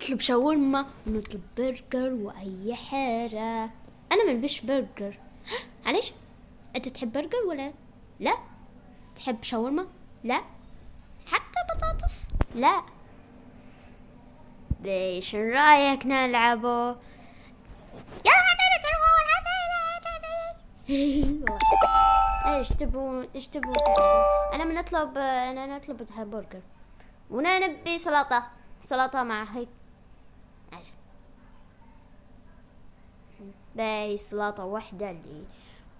نطلب شاورما ونطلب برجر وأي حاجة. أنا ما نبيش برجر. معليش، أنت تحب برجر ولا لا؟ تحب شاورما؟ لا. حتى بطاطس؟ لا. بيش رأيك نلعبه؟ يلا عطيني تلفون، عطيني. ايش تبون انا نطلب همبرجر، نبي سلطة مع هيك باي سلطة واحدة لي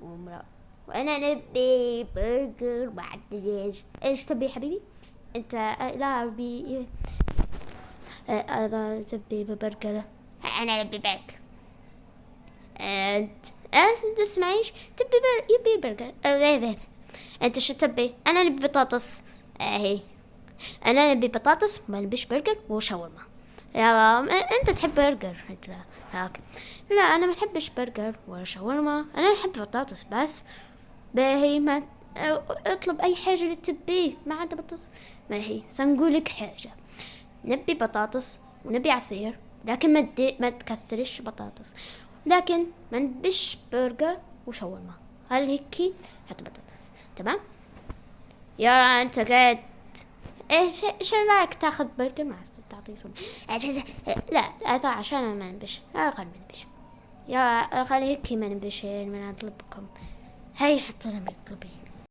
ومرأة، وانا نبي برجر بعد ايش تبي حبيبي انت؟ لا ابي اذا تبي برجر انا نبي برجر. انت تسمعيش؟ يبي برجر. انت شو تبي؟ انا نبي بطاطس. هي انا نبي بطاطس، ما نبيش برجر وشاورما. يا رام انت تحب برجر. لكن لا، انا ما بحبش برجر ولا شاورما، انا نحب بطاطس بس. باهي ما اطلب اي حاجة اللي تبيه ما عدا بطاطس. ما هي سنقولك حاجة، نبي بطاطس ونبي عصير، لكن ما تكثرش بطاطس، لكن ما نبيش برجر وشاورما. هل هيك؟ حط بطاطس. تمام يارا انت قاعد ايش رايك تاخذ برجر مع تعطيه صوب؟ لا هذا عشان أنا ما نبيش، اقل ما نبيش. يا خلي هيك ما نبيش من اطلبكم. هاي حتى لما تطلبي